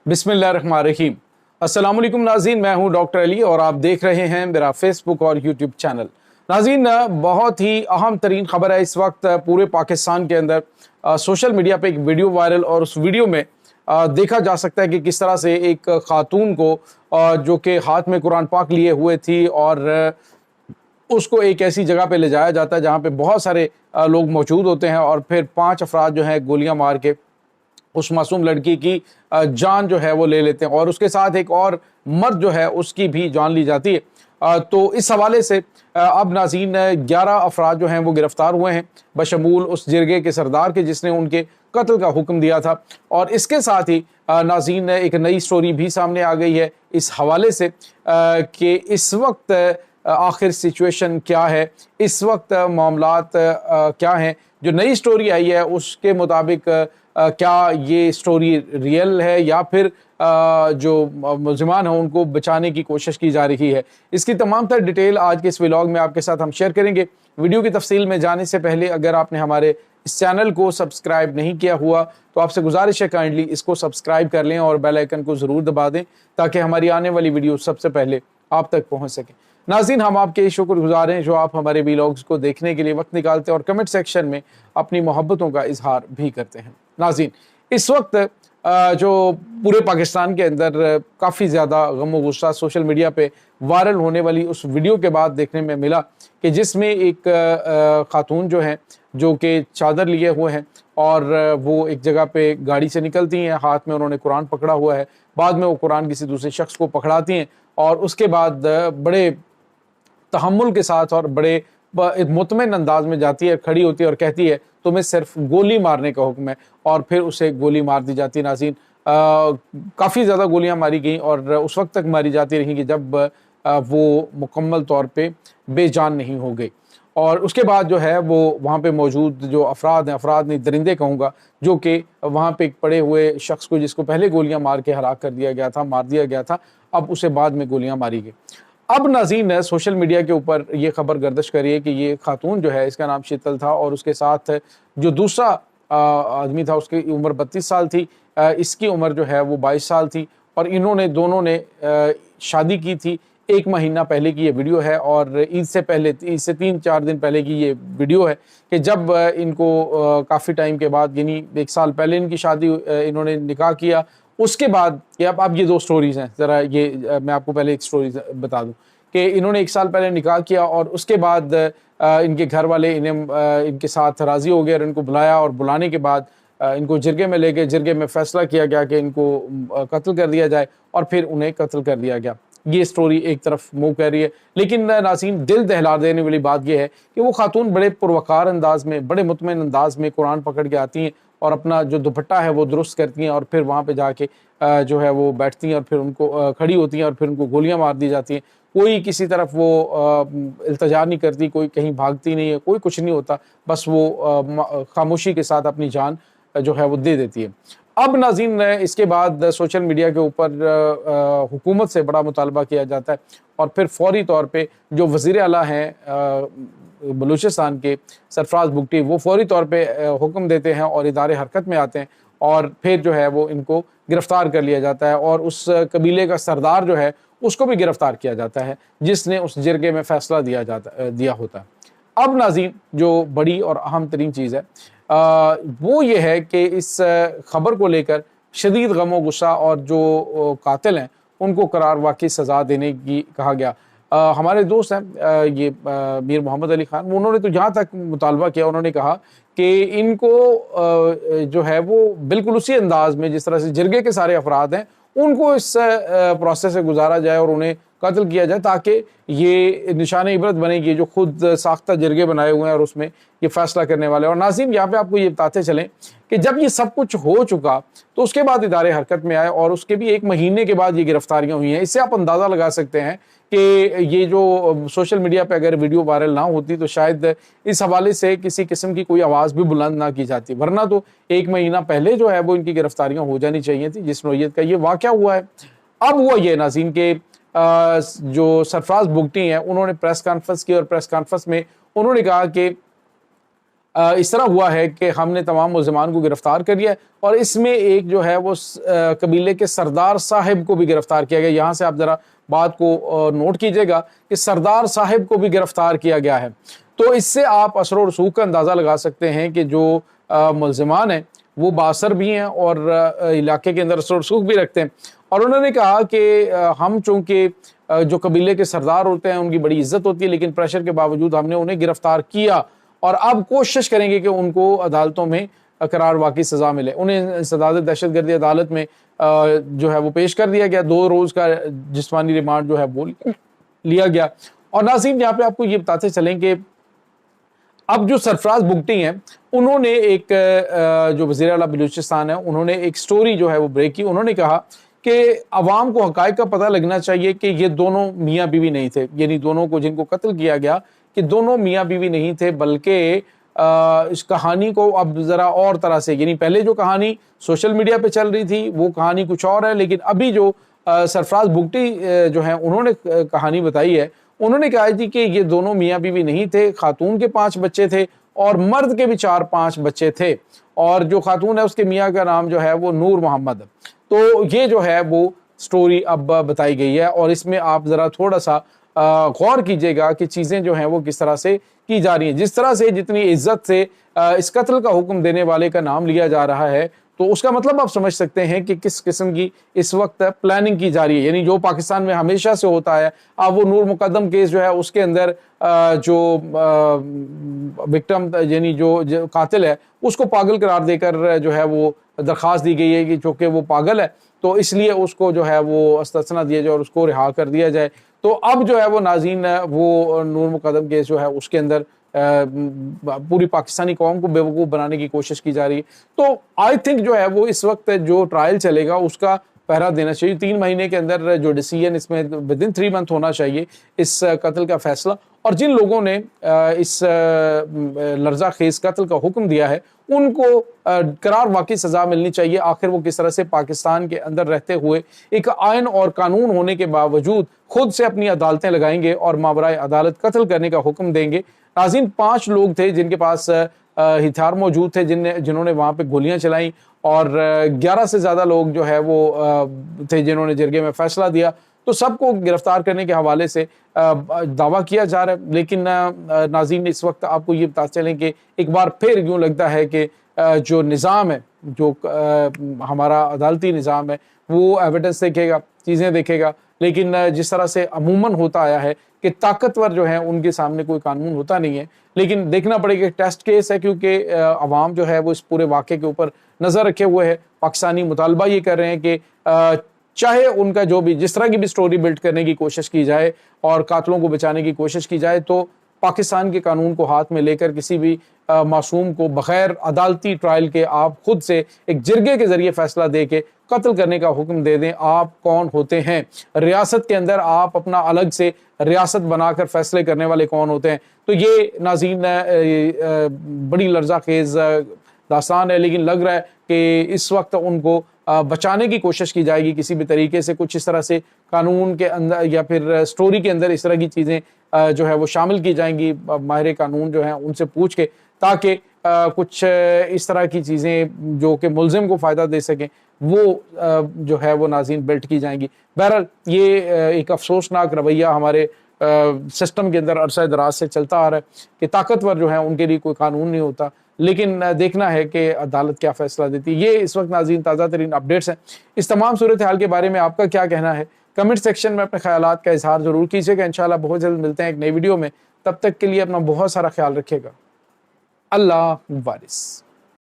बिस्मिल्लाहिर्रहमानिर्रहीम। अस्सलाम वालेकुम नाज़रीन, मैं हूं डॉक्टर अली और आप देख रहे हैं मेरा फेसबुक और यूट्यूब चैनल। नाज़रीन, बहुत ही अहम तरीन खबर है इस वक्त पूरे पाकिस्तान के अंदर। सोशल मीडिया पे एक वीडियो वायरल और उस वीडियो में देखा जा सकता है कि किस तरह से एक खातून को जो कि हाथ में कुरान पाक लिए हुए थी और उसको एक ऐसी जगह पे ले जाया जाता है जहाँ पे बहुत सारे लोग मौजूद होते हैं और फिर 5 अफराद जो हैं गोलियां मार के उस मासूम लड़की की जान जो है वो ले लेते हैं और उसके साथ एक और मर्द जो है उसकी भी जान ली जाती है। तो इस हवाले से अब नाज़रीन 11 अफराद जो हैं वो गिरफ्तार हुए हैं बशमूल उस जिरगे के सरदार के जिसने उनके कत्ल का हुक्म दिया था। और इसके साथ ही नाज़रीन एक नई स्टोरी भी सामने आ गई है इस हवाले से कि इस वक्त आखिर सिचुएशन क्या है, इस वक्त मामलात क्या हैं। जो नई स्टोरी आई है उसके मुताबिक क्या ये स्टोरी रियल है या फिर जो मुलजिमान हैं उनको बचाने की कोशिश की जा रही है। इसकी तमाम तर डिटेल आज के इस व्लॉग में आपके साथ हम शेयर करेंगे। वीडियो की तफसील में जाने से पहले अगर आपने हमारे इस चैनल को सब्सक्राइब नहीं किया हुआ तो आपसे गुजारिश है काइंडली इसको सब्सक्राइब कर लें और बेल आइकन को ज़रूर दबा दें ताकि हमारी आने वाली वीडियो सबसे पहले आप तक पहुँच सके। नाज़रीन, हम आपके शुक्रगुजार हैं जो आप हमारे व्लॉग्स को देखने के लिए वक्त निकालते हैं और कमेंट सेक्शन में अपनी मोहब्बतों का इजहार भी करते हैं। नाज़रीन, इस वक्त जो पूरे पाकिस्तान के अंदर काफ़ी ज़्यादा गम और गुस्सा सोशल मीडिया पे वायरल होने वाली उस वीडियो के बाद देखने में मिला कि जिसमें एक खातून जो है जो कि चादर लिए हुए हैं और वो एक जगह पे गाड़ी से निकलती हैं, हाथ में उन्होंने कुरान पकड़ा हुआ है। बाद में वो कुरान किसी दूसरे शख्स को पकड़ाती हैं और उसके बाद बड़े तहम्मुल के साथ और बड़े मुतमईन अंदाज में जाती है, खड़ी होती है और कहती है तुम्हें सिर्फ गोली मारने का हुक्म है और फिर उसे गोली मार दी जाती है। नाज़रीन, काफ़ी ज़्यादा गोलियां मारी गई और उस वक्त तक मारी जाती रही कि जब वो मुकम्मल तौर पे बेजान नहीं हो गई। और उसके बाद जो है वो वहाँ पे मौजूद जो अफराद हैं, अफराद नहीं दरिंदे कहूँगा, जो कि वहाँ पे एक पड़े हुए शख्स को जिसको पहले गोलियाँ मार के हलाक कर दिया गया था, मार दिया गया था, अब उसे बाद में गोलियाँ मारी गई। अब नाज़रीन सोशल मीडिया के ऊपर ये खबर गर्दिश करी है कि ये खातून जो है इसका नाम शीतल था और उसके साथ जो दूसरा आदमी था उसकी उम्र 32 साल थी, इसकी उम्र जो है वो 22 साल थी और इन्होंने दोनों ने शादी की थी। 1 महीना पहले की ये वीडियो है और ईद से पहले, ईद से 3-4 दिन पहले की ये वीडियो है कि जब इनको काफ़ी टाइम के बाद यानी 1 साल पहले इनकी शादी, इन्होंने निकाह किया। उसके बाद ये अब ये 2 स्टोरीज़ हैं, ज़रा ये मैं आपको पहले एक स्टोरी बता दूं कि इन्होंने 1 साल पहले निकाह किया और उसके बाद इनके घर वाले इनके साथ राज़ी हो गए और इनको बुलाया और बुलाने के बाद इनको जिरगे में ले गए। जिरगे में फ़ैसला किया गया कि इनको कत्ल कर दिया जाए और फिर उन्हें कत्ल कर दिया गया। ये स्टोरी एक तरफ मूव कर रही है, लेकिन नाज़रीन दिल दहला देने वाली बात यह है कि वो खातून बड़े पुरवकार अंदाज में, बड़े मुतमईन अंदाज में कुरान पकड़ के आती हैं और अपना जो दुपट्टा है वो दुरुस्त करती हैं और फिर वहाँ पे जाके जो है वो बैठती हैं और फिर उनको खड़ी होती हैं और फिर उनको गोलियां मार दी जाती हैं। कोई किसी तरफ वो इल्तजा नहीं करती, कोई कहीं भागती नहीं है, कोई कुछ नहीं होता, बस वो खामोशी के साथ अपनी जान जो है वो दे देती है। अब नाज़रीन इसके बाद सोशल मीडिया के ऊपर हुकूमत से बड़ा मुतालबा किया जाता है और फिर फौरी तौर पे जो वज़ीर आला हैं बलूचिस्तान के सरफराज बुगटी, वो फौरी तौर पे हुक्म देते हैं और इदारे हरकत में आते हैं और फिर जो है वो इनको गिरफ़्तार कर लिया जाता है और उस कबीले का सरदार जो है उसको भी गिरफ़्तार किया जाता है जिसने उस जिरगे में फ़ैसला दिया होता है। अब नाज़रीन जो बड़ी और अहम तरीन चीज़ है वो ये है कि इस खबर को लेकर शदीद गम और गुस्सा और जो कातिल हैं उनको करार वाक़ई सज़ा देने की कहा गया। हमारे दोस्त हैं ये मीर मोहम्मद अली ख़ान, उन्होंने तो जहाँ तक मुतालबा किया, उन्होंने कहा कि इनको जो है वो बिल्कुल उसी अंदाज में जिस तरह से जिरगे के सारे अफराद हैं उनको इस प्रोसेस से गुजारा जाए और उन्हें कत्ल किया जाए ताकि ये निशान इबरत बनेगी जो खुद साख्ता जिरगे बनाए हुए हैं और उसमें ये फैसला करने वाले। और नाज़रीन यहाँ पे आपको ये बताते चलें कि जब ये सब कुछ हो चुका तो उसके बाद इदारे हरकत में आए और उसके भी 1 महीने के बाद ये गिरफ्तारियां हुई हैं। इससे आप अंदाज़ा लगा सकते हैं कि ये जो सोशल मीडिया पे अगर वीडियो वायरल ना होती तो शायद इस हवाले से किसी किस्म की कोई आवाज़ भी बुलंद ना की जाती, वरना तो 1 महीना पहले जो है वो इनकी गिरफ्तारियां हो जानी चाहिए थी जिस नौयत का ये वाक़या हुआ है। अब हुआ ये नाज़रीन के जो सरफराज बुगटी हैं उन्होंने प्रेस कॉन्फ्रेंस की और प्रेस कॉन्फ्रेंस में उन्होंने कहा कि इस तरह हुआ है कि हमने तमाम मुल्ज़िमान को गिरफ्तार कर लिया है और इसमें एक जो है वो कबीले के सरदार साहिब को भी गिरफ्तार किया गया। यहाँ से आप ज़रा बात को नोट कीजिएगा कि सरदार साहिब को भी गिरफ्तार किया गया है। तो इससे आप असर और रसूख का अंदाज़ा लगा सकते हैं कि जो मुल्ज़िमान हैं वो बासर भी हैं और इलाके के अंदर असर और रसूख भी रखते हैं। और उन्होंने कहा कि हम चूँकि जो कबीले के सरदार होते हैं उनकी बड़ी इज्जत होती है, लेकिन प्रेशर के बावजूद हमने उन्हें गिरफ्तार किया और अब कोशिश करेंगे कि उनको अदालतों में करार वाक़ई सज़ा मिले। उन्हें सदाद दहशतगर्दी अदालत में जो है वो पेश कर दिया गया। 2 रोज़ का जिस्मानी रिमांड जो है वो लिया गया। और नाज़रीन, यहाँ पे आपको ये बताते चलें कि अब जो सरफराज बुगटी हैं उन्होंने एक जो वज़ीर आला बलूचिस्तान है उन्होंने एक स्टोरी जो है वो ब्रेक की। उन्होंने कहा कि अवाम को हक़ाइक़ का पता लगना चाहिए कि ये दोनों मियाँ बीवी नहीं थे, यानी दोनों को जिनको कत्ल किया गया कि दोनों मियाँ बीवी नहीं थे, बल्कि इस कहानी को अब ज़रा और तरह से, यानी पहले जो कहानी सोशल मीडिया पे चल रही थी वो कहानी कुछ और है, लेकिन अभी जो सरफराज बुगटी जो है उन्होंने कहानी बताई है, उन्होंने कहा थी कि ये दोनों मियाँ बीवी नहीं थे, खातून के 5 बच्चे थे और मर्द के भी 4-5 बच्चे थे और जो खातून है उसके मियाँ का नाम जो है वो नूर मोहम्मद। तो ये जो है वो स्टोरी अब बताई गई है और इसमें आप ज़रा थोड़ा सा गौर कीजिएगा कि चीज़ें जो हैं वो किस तरह से की जा रही हैं। जिस तरह से जितनी इज्जत से इस कत्ल का हुक्म देने वाले का नाम लिया जा रहा है, तो उसका मतलब आप समझ सकते हैं कि किस किस्म की इस वक्त प्लानिंग की जा रही है। यानी जो पाकिस्तान में हमेशा से होता है, अब वो नूर मुकद्दम केस जो है उसके अंदर जो विक्टिम यानी जो कातिल है उसको पागल करार देकर जो है वो दरख्वास्त दी गई है कि चूँकि वो पागल है तो इसलिए उसको जो है वो अस्तना दिया जाए और उसको रिहा कर दिया जाए। तो अब जो है वो नाज़रीन वो नूर मुकद्दम केस जो है उसके अंदर पूरी पाकिस्तानी कौम को बेवकूफ़ बनाने की कोशिश की जा रही है। तो आई थिंक जो है वो इस वक्त जो ट्रायल चलेगा उसका पहरा देना चाहिए। 3 महीने के अंदर जो डिसीजन इसमें विदिन 3 मंथ होना चाहिए इस कत्ल का फैसला। और जिन लोगों ने इस लर्जा खेज कत्ल का हुक्म दिया है उनको करार वाकई सज़ा मिलनी चाहिए। आखिर वो किस तरह से पाकिस्तान के अंदर रहते हुए एक आयन और कानून होने के बावजूद खुद से अपनी अदालतें लगाएंगे और मावराए अदालत कत्ल करने का हुक्म देंगे। नाज़रीन, 5 लोग थे जिनके पास हथियार मौजूद थे जिन्होंने वहाँ पे गोलियां चलाई और 11 से ज़्यादा लोग जो है वो थे जिन्होंने जरगे में फैसला दिया। तो सबको गिरफ्तार करने के हवाले से दावा किया जा रहा है। लेकिन नाज़रीन, इस वक्त आपको ये बताते चलें कि एक बार फिर यूँ लगता है कि जो निज़ाम है, जो हमारा अदालती निज़ाम है, वो एविडेंस देखेगा, चीज़ें देखेगा, लेकिन जिस तरह से अमूमन होता आया है कि ताकतवर जो है उनके सामने कोई कानून होता नहीं है। लेकिन देखना पड़ेगा, टेस्ट केस है क्योंकि अवाम जो है वो इस पूरे वाक़े के ऊपर नज़र रखे हुए है। पाकिस्तानी मुतालबा ये कर रहे हैं कि चाहे उनका जो भी जिस तरह की भी स्टोरी बिल्ड करने की कोशिश की जाए और कातलों को बचाने की कोशिश की जाए, तो पाकिस्तान के कानून को हाथ में लेकर किसी भी मासूम को बगैर अदालती ट्रायल के आप खुद से एक जिरगे के ज़रिए फ़ैसला दे के कत्ल करने का हुक्म दे दें। आप कौन होते हैं? रियासत के अंदर आप अपना अलग से रियासत बनाकर फ़ैसले करने वाले कौन होते हैं? तो ये नाज़रीन बड़ी लर्जा खेज़ दास्तान है, लेकिन लग रहा है कि इस वक्त उनको बचाने की कोशिश की जाएगी किसी भी तरीके से। कुछ इस तरह से कानून के अंदर या फिर स्टोरी के अंदर इस तरह की चीज़ें जो है वो शामिल की जाएंगी माहिर कानून जो हैं उनसे पूछ के, ताकि कुछ इस तरह की चीज़ें जो कि मुल्ज़िम को फ़ायदा दे सकें वो जो है वो नाज़रीन बिल्ट की जाएंगी। बहरहाल ये एक अफसोसनाक रवैया हमारे सिस्टम के अंदर अरसा दराज से चलता आ रहा है कि ताकतवर जो है उनके लिए कोई कानून नहीं होता। लेकिन देखना है कि अदालत क्या फ़ैसला देती है। ये इस वक्त नाज़रीन ताज़ा तरीन अपडेट्स हैं। इस तमाम सूरत हाल के बारे में आपका क्या कहना है? कमेंट सेक्शन में अपने ख्यालात का इजहार ज़रूर कीजिएगा। इंशाल्लाह बहुत जल्द मिलते हैं एक नई वीडियो में। तब तक के लिए अपना बहुत सारा ख्याल रखिएगा। अल्लाह वारिस।